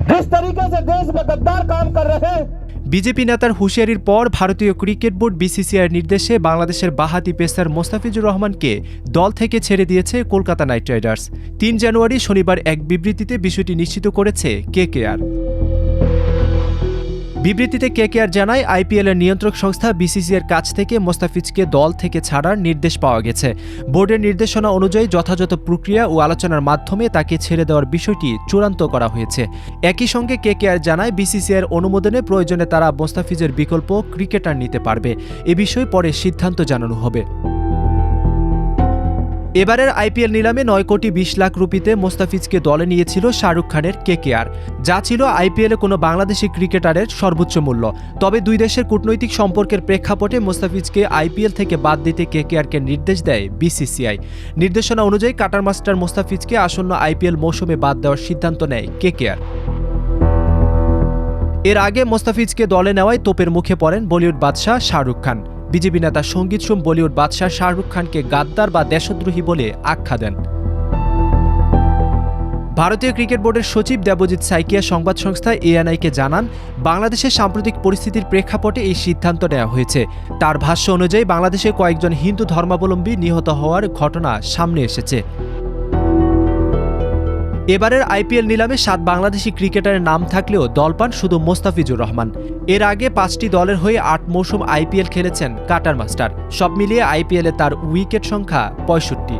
जिस तरीके से देश में गद्दार काम कर रहे हैं। বিজেপি নেতার হুঁশিয়ারির পর ভারতীয় ক্রিকেট বোর্ড বিসিসিআইয়ের নির্দেশে বাংলাদেশের বাঁহাতি পেসার মোস্তাফিজুর রহমানকে দল থেকে ছেড়ে দিয়েছে কলকাতা নাইট রাইডার্স। ৩ জানুয়ারি শনিবার এক বিবৃতিতে বিষয়টি নিশ্চিত করেছে কেকেআর। বিবৃতিতে কেকেআর জানায়, আইপিএলের নিয়ন্ত্রক সংস্থা বিসিসিআইয়ের কাছ থেকে মোস্তাফিজকে দল থেকে ছাড়ার নির্দেশ পাওয়া গেছে। বোর্ডের নির্দেশনা অনুযায়ী যথাযথ প্রক্রিয়া ও আলোচনার মাধ্যমে তাকে ছেড়ে দেওয়ার বিষয়টি চূড়ান্ত করা হয়েছে। একই সঙ্গে কেকেআর জানায়, বিসিসিআইয়ের অনুমোদনে প্রয়োজনে তারা মোস্তাফিজের বিকল্প ক্রিকেটার নিতে পারবে। এ বিষয়ে পরে সিদ্ধান্ত জানানো হবে। এবারের আইপিএল নিলামে ৯ কোটি ২০ লাখ রুপিতে মোস্তাফিজকে দলে নিয়েছিল শাহরুখ খানের কেকেআর, যা ছিল আইপিএলে কোনো বাংলাদেশি ক্রিকেটারের সর্বোচ্চ মূল্য। তবে দুই দেশের কূটনৈতিক সম্পর্কের প্রেক্ষাপটে মোস্তাফিজকে আইপিএল থেকে বাদ দিতে কেকেআরকে নির্দেশ দেয় বিসিসিআই। নির্দেশনা অনুযায়ী কাটার মাস্টার মোস্তাফিজকে আসন্ন আইপিএল মৌসুমে বাদ দেওয়ার সিদ্ধান্ত নেয় কেকেআর। এর আগে মোস্তাফিজকে দলে নেওয়ায় তোপের মুখে পড়েন বলিউড বাদশাহ শাহরুখ খান। বিজেপি নেতা সঙ্গীত সোম বলিউড বাদশাহ শাহরুখ খানকে গাদ্দার বা দেশদ্রোহী বলে আখ্যা দেন। ভারতীয় ক্রিকেট বোর্ডের সচিব দেবজিৎ সাইকিয়া সংবাদ সংস্থা এএনআইকে জানান, বাংলাদেশের সাম্প্রতিক পরিস্থিতির প্রেক্ষাপটে এই সিদ্ধান্ত নেওয়া হয়েছে। তার ভাষ্য অনুযায়ী বাংলাদেশে কয়েকজন হিন্দু ধর্মাবলম্বী নিহত হওয়ার ঘটনা সামনে এসেছে। এবারের আইপিএল নিলামে ৭ বাংলাদেশি ক্রিকেটারের নাম থাকলেও দল পান শুধু মোস্তাফিজুর রহমান। এর আগে ৫টি দলের হয়ে ৮ মৌসুম আইপিএল খেলেছেন কাটার মাস্টার। সব মিলিয়ে আইপিএলে তার উইকেট সংখ্যা ৬৫।